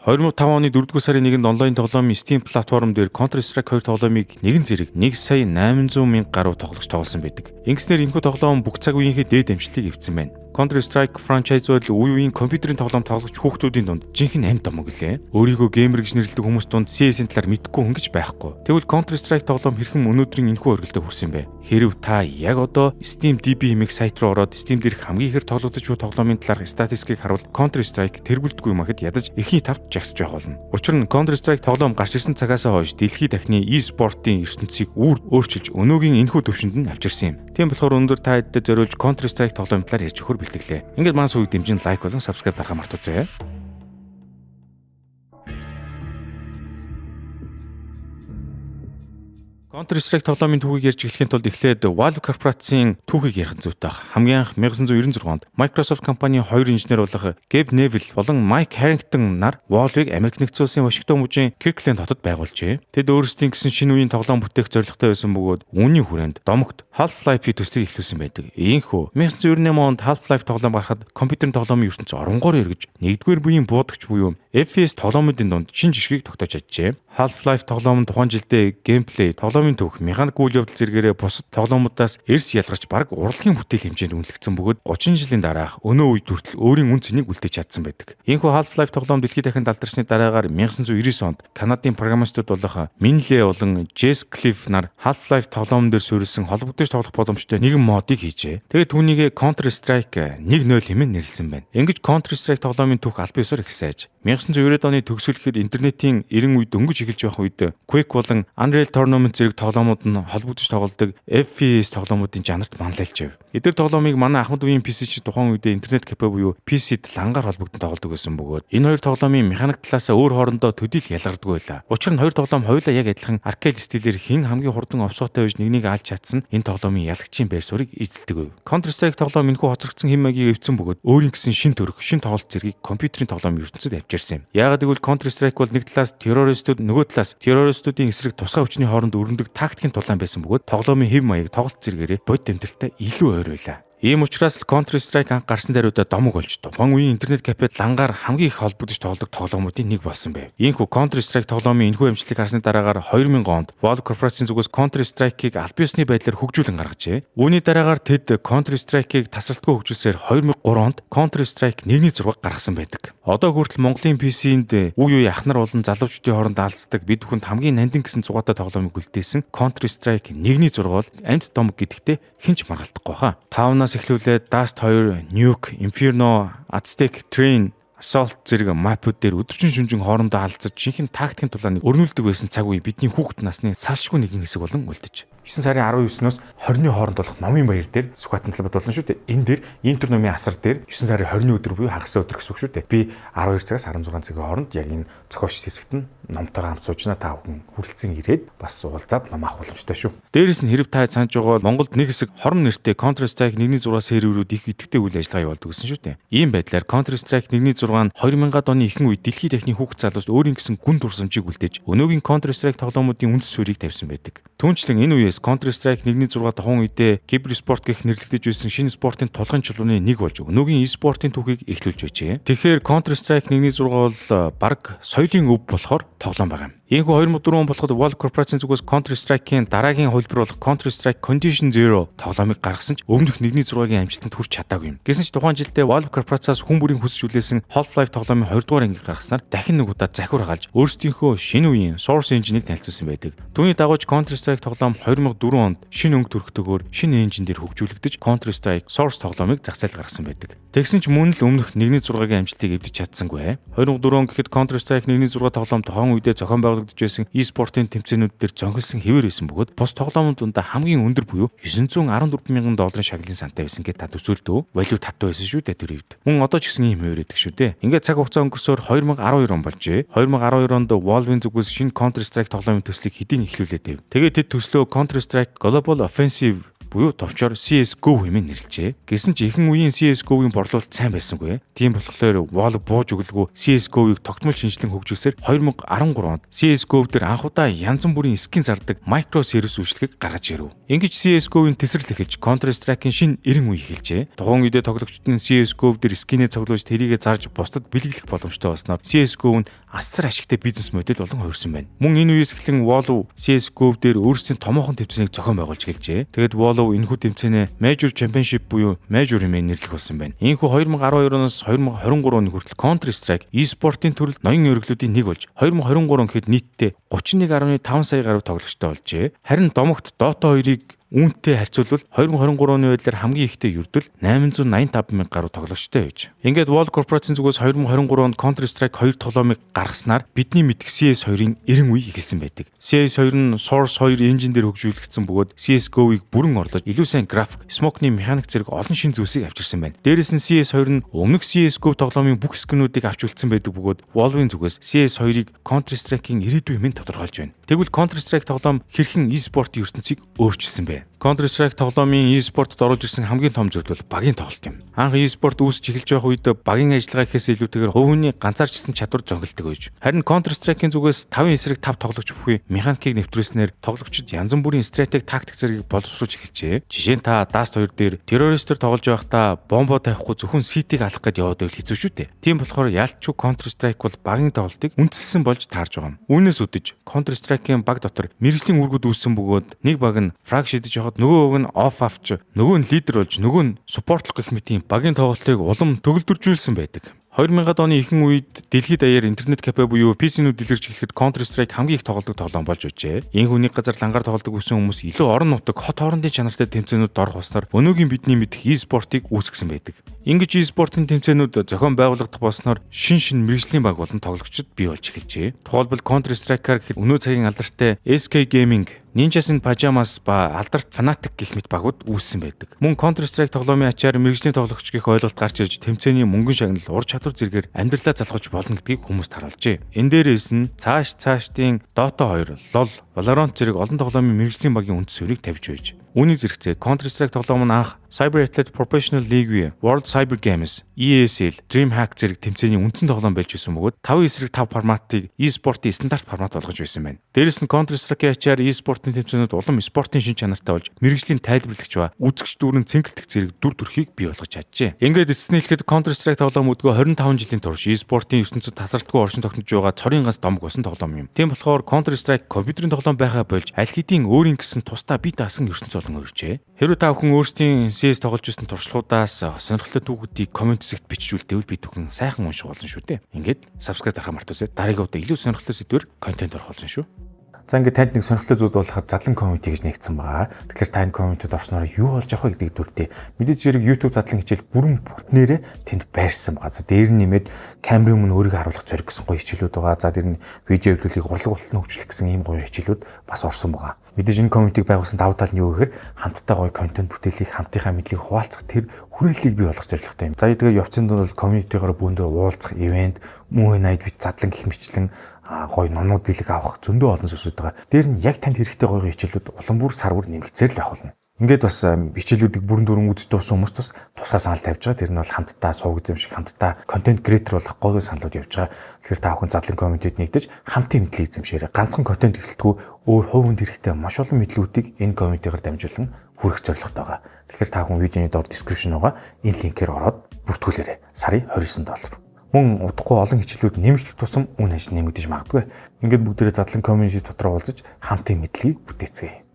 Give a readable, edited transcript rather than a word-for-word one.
2005 оны 4-р сарын 1-нд онлайн тоглоомын Steam платформ дээр Counter-Strike 2 тоглоомыг нэгэн зэрэг 1,800,000 гаруй тоглогч тоглосон байдаг. Ингэснээр энэхүү тоглоом бүх цаг үеийнхээ дээд амжилтыг эвдсэн байна. Counter-Strike franchise бол үе үеийн компьютерийн тоглоом тоглогч хүүхдүүдийн дунд жинхэнэ амт домог гэлээ. Өөрийгөө геймер гэж нэрлэдэг хүмүүс дунд CS-ийн талаар мэдгүй хүн гэж байхгүй. Тэгвэл Counter-Strike тоглоом хэрхэн өнөөдрийн энэхүү оргилдод хүрсэн бэ? Хэрв та яг одоо Steam DB хэмээх сайт руу ороод Steam дээрх хамгийн ихээр тоглогдож буй тоглоомын талаарх статистикийг харуул Counter-Strike тэргүүлдэггүй махад ядаж эхний тавд жагсаж байх болно. Учир нь Counter-Strike тоглоом гарч ирсэн цагаас хойш дэлхийн дахны e-спортын ертөнцийг өөрчилж өнөөгийн энэхүү төвшөнд нь авчирсан юм. Тийм болохоор өнөөдөр та хэддээ зориулж Counter-Strike тоглоом талаар ярьж өгөхөөр бэлтгэлээ. Ингээд маань сүйг дэмжин лайк болон subscribe дарахаа мартаоцгаая. Counter-Strike тоглоомын түүхийг ярьж эхлэхийн тулд эхлээд Valve корпорацийн түүхийг ярих зүйтэй байна. Хамгийн анх 1996 онд Microsoft компанийн хоёр инженер болох Gabe Neville болон Mike Harrington нар Valve-ыг Америк нэгдсэн улсын Вашингтон мужийн Kirkland хотод байгуулжээ. Тэд өөрсдийн гэсэн шинэ үеийн тоглоом бүтээх зорилготой байсан бөгөөд үүний хүрээнд домогт Half-Life-ийн төслийг эхлүүлсэн байдаг. Ийхүү 1998 онд Half-Life тоглоом гарахад компьютерийн тоглоомын ертөнц оронгоор эргэж нэгдүгээр буян буудагч буюу FPS тоглоомуудын дунд шинэ жишгийг тогтоож чаджээ. Half-Life тоглоом нь тухайн жилдээ геймплей, тоглоомын түүх, механик үйл явдал зэрэгээрээ бусад тоглоомуудаас эрс ялгарч бараг урлагийн бүтээл хэмжээнд үнэлэгдсэн бөгөөд 30 жилийн дараах өнөө үед хүртэл өөрийн үн цэнийг үлдээж чадсан байдаг. Ийхүү Half-Life тоглоом дэлхийд дахинд алдарсны дараагаар 1999 онд Канадын программистууд болох Minley болон Jess Cliff нар Half-Life тоглоом дээр суурилсан холбогдож тоглох боломжтой нэгэн модыг хийжээ. Тэгээд түүнийг Counter-Strike 1.0 хэмээн нэрлсэн байна. Ингэж Counter-Strike тоглоомын түүх аль биесээр ихсэж 1990-ад оны төгсгөлөхэд интернетийн 90 үед дөнгөж эхэлж байх үед Quake болон Unreal Tournament зэрэг тоглоомууд нь холбогдож тоглодог FPS тоглоомуудын жанрт манлайлж байв. Эдгээр тоглоомыг манай Ахмад үеийн PC чи тухайн үедээ интернет кафе буюу PC-д лангаар холбогдсон тоглодог байсан бөгөөд энэ хоёр тоглоомын механик талаас өөр хоорондоо төдийл ялгардаггүй байлаа. Учир нь хоёр тоглоом хоёулаа яг адилхан аркейд стилээр хэн хамгийн хурдан овсоотой байж нэгнийг алж чадсан энэ тоглоомын ялагчийн байр суурийг эзэлдэг. Counter-Strike тоглоом энэхүү хоцрогдсон хэм маягийг эвдсэн бөгөөд өөрийн гэсэн шин төрх, шин тоглолт зэргийг компьютерийн тоглоомын ертөнцид авчирсан юм. Яагаад гэвэл Counter-Strike бол нэг талаас террористууд, нөгөө талаас террористуудын эсрэг тусгай хүчний хооронд өрнөдөг тактикийн тулаан байсан бөгөөд тоглоомын хэв маяг тоглолт зэрэгээрээ бодит амьдралтай илүү ойр байлаа. Ийм учраас Counter-Strike анх гарсан даруйдаа домог болж тухайн үеийн интернет кафед лангаар хамгийн их холбогдож тоглодог тоглоомуудын нэг болсон байв. Ийхүү Counter-Strike тоглоомын энэхүү амжилтыг харсны дараагаар 2000 онд Valve корпорацийн зүгээс Counter-Strike-ийг аль биесны байдлаар хөгжүүлэн гаргажээ. Үүний дараагаар тэд Counter-Strike-ийг тасралтгүй хөгжүүлсээр 2003 онд Counter-Strike 1.6 гаргасан байдаг. Одоо хүртэл Монголын PC-нд үе үе ахнар болон залуучдын хооронд алцдаг бид бүхэнд хамгийн нандин гэсэн зугаатай тоглоомыг үлдээсэн Counter-Strike 1.6 бол амьд домог гэдэгтээ хинч маргалдахгүй хаа. 5-наас эхлүүлээд Dust 2, Nuke, Inferno, Aztec, Train, Assault зэрэг мапууд дээр өдөржин шүнжин хоорондоо алцаж жинхэнэ тактикийн тулааныг өрнүүлдэг байсан цаг үе бидний хүүхэд насны салшгүй нэгэн хэсэг болон үлдэж. 9 сарын 19-ноос 20-ны хооронд болох Номын баяр дээр Сүхбаатарын талбайд болно шүү дээ. Энэ дээр Интер номын асар дээр 9 сарын 20-ны өдөр буюу хагас өдөр гэсэн үг шүү дээ. Би 12 цагаас 16 цагийн хооронд яг энэ зохиолч хэсэгт нь номтойгоо хамт суужна та бүхэн хүрэлцэн ирээд бас уулзаад ном авах боломжтой шүү. Дээрээс нь хэрэг та санаж байгаа бол Монголд нэг хэсэг хором нэртэй Counter-Strike 1.6 серверүүд их идэвхтэй үйл ажиллагаа явуулдаг гэсэн шүү дээ. Ийм байдлаар Counter-Strike 1.6 нь 2000-ад оны ихэнх үед дэлхийн техникийн хүүхд залуус өөрийн гэсэн гүн турсамжийг үлдээж өнөөгийн Counter-Strike тоглоомуудын үндэс суурийг тавьсан байдаг. Түүнчлэн энэ үеэс Counter-Strike 1.6 тухайн үедээ киберспорт гэх нэрлэгдэж байсан шинэ спортын тулгын чулууны нэг болж өнөөгийн e-спортын түүхийг эхлүүлж байжээ. Тэгэхээр Counter-Strike 1.6 бол баг соёлын өв болохоор тоглоом байгаа юм. Ийхүү 2004 он болоход Valve корпорацийн зүгээс Counter-Strike-ийн дараагийн хувилбар болох Counter-Strike Condition Zero тоглоомыг гаргасан ч өмнөх 1.6-гийн амжилтанд хүрч чадаагүй юм. Гэсэн ч тухайн жилдээ Valve корпорацаас хүн бүрийн хүсэж үлээсэн Half-Life тоглоомын 2 дугаар ангийг гаргаснаар дахин нэг удаа захиур хагалж өөрсдийнхөө шинэ үеийн Source Engine-ийг танилцуулсан байдаг. Түүний дагуу Counter-Strike тоглоом 2004 онд шинэ өнгө төрхтөгөөр шинэ engine дээр хөгжүүлэгдэж Counter-Strike Source тоглоомыг зах зээл гаргасан байдаг. Тэгсэн ч мөн л өмнөх 1.6-гийн амжилтыг эвдэж чадсангүй. 2004 он гэхэд Counter-Strike 1.6 тоглоом тухайн үедээ зохион байгуулагдж байсан e-спортын тэмцээнүүд дээр зонхилсон хэвээр байсан бөгөөд бус тоглоомууд дундаа хамгийн өндөр буюу $914,000 шагналын сантай байсан гэдээ та төсөөлдөө value татвар байсан шүү дээ тэр үед. Мөн одоо ч гэсэн ийм хэвээр байдаг шүү дээ. Ингээд цаг хугацаа өнгөрсөөр 2012 он болжээ. 2012 онд Valve-ийн зүгээс шинэ Counter-Strike тоглоомын төслийг хэдийн эхлүүлээд байв. Тэгээд тэд төслөө Counter-Strike Global Offensive буюу товчоор CS:GO хэмээн нэрлэжээ. Гэсэн ч ихэнх үеийн CS:GO-гийн борлуулалт сайн байсангүй. Тийм болохоор Valve бууж өглөө CS:GO-ыг тогтмол шинжилэн хөгжүүлсээр 2013 онд CS:GO дээр анх удаа янз бүрийн скин зардаг micro series үйлчилгээг гаргаж ирэв. Ингэж CS:GO-ийн тесрэл эхэлж Counter-Strike-ийн шинэ 90 үе эхэлжээ. Тухайн үедээ тоглогчид нь CS:GO дээр скинээ цуглуулж тэрийгэ зарж бусдад бэлгэлэх боломжтой болсноор CS:GO нь асар ашигтай бизнес модель болон хувирсан байна. Мөн энэ үеэс эхлэн Valve CS:GO дээр өөрсдийн томоохон тэмцээнийг зохион байгуулж эхэлжээ. Тэгээд Valve энэхүү тэмцээнээ Major Championship буюу Major хэмээн нэрлэх болсон байна. Энэхүү 2012 оноос 2023 оны хүртэл Counter-Strike e-спортын төрөлд ноён өргөлүүдийн нэг болж 2023 гэхэд нийтдээ 31.5 сая гаруй тоглогчтой болжээ. Харин домогт Dota 2-ыг үүнтэй харьцуулбал 2023 оны байдлаар хамгийн ихтэй ердөл 885 мянган гаруй тоглогчтой байж. Ингээд Valve корпорацийн зүгээс 2023 онд Counter-Strike 2 тоглоомыг гаргаснаар бидний мэдэх CS2-ын 90 үе эхэлсэн байдаг. CS2 нь Source 2 engine дээр хөгжүүлэгдсэн бөгөөд CS:GO-ыг бүрэн орлож илүү сайн график, smoke-ны механик зэрэг олон шин зүйлсийг авчирсан байна. Дээрээс нь CS2 нь өмнөх CS:GO тоглоомын бүх скинүүдийг авч үлдсэн байдаг бөгөөд Valve-ийн зүгээс CS2-ыг Counter-Strike-ийн ирээдүйн хэмээн тодорхойлж байна. Тэгвэл Counter-Strike тоглоом хэрхэн e-спортын ертөнцийг өөрчилсөн бэ? Counter-Strike тоглоомын e-спортод оруулж ирсэн хамгийн том зөвлөл багийн тоглолт юм. Анх e-спорт үүсч эхэлж байх үед багийн ажиллагаа гэхээс илүүтэйгээр хувь хүний ганцаарчсан чадвар зонголдог байж. Харин Counter-Strike-ийн зүгээс 5 эсрэг 5 тоглогч бүхий механикийг нэвтрүүлснээр тоглогчид янз бүрийн стратеги, тактик зэргийг боловсруулж эхэлжээ. Жишээ нь та Dust 2 дээр террористээр тоглож байхдаа бомбо тавихгүй зөвхөн CT-г алах гээд яваад байвал хэцүү шүү дээ. Тийм болохоор ялчгүй Counter-Strike бол багийн тоглолтыг үндсэлсэн болж таарж байгаа юм. Үүнээс үдэж Counter-Strike-ийн баг дотор мэргэжлийн үүргүүд үүссэн бөгөөд нэг баг нь фраг шидэж явахад нөгөө баг нь оф авч, нөгөө нь лидер болж, нөгөө нь supportlох гэх мэт багийн тоглолтыг улам төгөлдржүүлсэн байдаг. 2000-ад оны ихэнх үед дэлхийд даяар интернет кафе буюу PC-нүүд дэлгэрч эхлэхэд Counter-Strike хамгийн их тоглодог тоглоом болж байжээ. Энэ хүний газар лангаар тоглодог хүссэн хүмүүс илүү орон нутаг, хот хоорондын чанартай тэмцээнүүд орох болсноор өнөөгийн бидний мэдэх e-спортыг үүсгэсэн байдаг. Ингэж e-спортын тэмцээнүүд зохион байгуулагдах болсноор шин мэргэжлийн баг болон тоглогчид бий болж эхэлжээ. Тухайлбал Counter-Strike-аар гэхэд өнөө цагийн алдартай SK Gaming, Ninjas in Pajamas ба алдарт Fnatic гэх мэт багууд үүссэн байдаг. Мөн Counter-Strike тоглоомын ачаар мэргэжлийн тоглогч гэх ойлголт гарч ирж тэмцээний мөнгөн шагнал, ур чадвар зэргээр амьдралаа залхаж болно гэдгийг хүмүүст харуулжээ. Энэ дээрээс нь цаашдын Dota 2, LoL, Valorant зэрэг олон тоглоомын мэргэжлийн багийн үндэс суурийг тавьж байж. Үүнийг зэрэгцээ Counter-Strike тоглоом нь анх Cyber Athlete Professional League, World Cyber Games, ESL, DreamHack зэрэг тэмцээний үндсэн тоглоом байж байсан бөгөөд 5 эсрэг 5 форматыг e-спортын стандарт формат болгож байсан байна. Дээрээс нь Counter-Strike-ийн ачаар e-спортын тэмцээнүүд улам спортын шин чанартай болж мэргэжлийн тайлбарлагч ба үзэгч дүүрэн цэнгэлдэх зэрэг дүр төрхийг бий болгож чаджээ. Ингээд эцэснээ хэлэхэд Counter-Strike тоглоом өдгөө 25 жилийн турш e-спортын ертөнцид тасралтгүй оршин тогтнож байгаа цорын ганц домог болсон тоглоом юм. Тийм болохоор Counter-Strike компьютерийн тоглоом байхаа болж аль хэдийн өөрийн гэсэн тусдаа бие даасан ертөнц болон өрөвчээ. Хэрэв та бүхэн өөрсдийн CS тоглож байсан туршлагуудаас сонирхолтой түүхүүдийг комент хэсэгт бичжүүлдэвэл би түүхэн сайхан унших болно шүү дээ. Ингээд subscribe дарахаа мартаосай. Дараагийн удаа илүү сонирхолтой сэдвээр контент орох болно шүү. За ингээд танд нэг сонирхолтой зүйл болоход задлан комьюнити гэж нэгдсэн байгаа. Тэгэхээр та энэ комьюнитид орсноор юу болж авах вэ гэдгийг дүрдээ. Мэдээж зэрэг YouTube задлан хичээл бүрэн бүтнээрээ тэнд байрсан байгаа. За дээр нь нэмээд камерын өмнө өөрийгөө харуулах зориг гэсэн гоё хичээлүүд байгаа. За дээр нь видео эвлүүлгийг урлаг болтон хөгжүүлэх гэсэн ийм гоё хичээлүүд бас орсон байгаа. Мэдээж энэ комьюнитиг байгуулсан давуу тал нь юу гэхээр хамтдаа гоё контент бүтээлийг, хамтынхаа мэдлэгийг хуваалцах тэр хүрээллийг бий болгох зорилготой юм. За тэгээд явцын дунд бол комьюнитигаар бүүндээ уулзах ивент, мөн найд вид задлан гэх мэтлэн гоё номнууд бэлэг авах зөндөө олон зүйлсүүд байгаа. Дээр нь яг танд хэрэгтэй гоё хичээлүүд улам бүр сар бүр нэмэгцээр л байх болно. Ингээд бас хичээлүүдийг бүрэн дүрэн үзэж дууссан хүмүүс бас тусгай санал тавьж байгаа. Тэр нь бол хамтдаа сууг эзэмших, хамтдаа контент креатор болох гоё саналууд явж байгаа. Тэгэхээр та бүхэн задлан комьюнитид нэгдэж хамтын мэдлэг эзэмшээрэй. Ганцхан контент эхлэлтгүй өөр хувь хүнд хэрэгтэй маш олон мэдлгүүдийг энэ комьюнитигаар дамжуулан хүргэх зорилготой байгаа. Тэгэхээр та бүхэн видеоны доор description байгаа энэ линкээр ороод бүртгүүлээрэй. Сарын $29. Мөн удахгүй олон хичээлүүд нэмэгдэх тусам үн ажил нэмэгдэж магадгүй. Ингээд бүгдээрээ задлан комьюнити дотор уулзаж хамтын мэдлэгийг бүтээцгээе.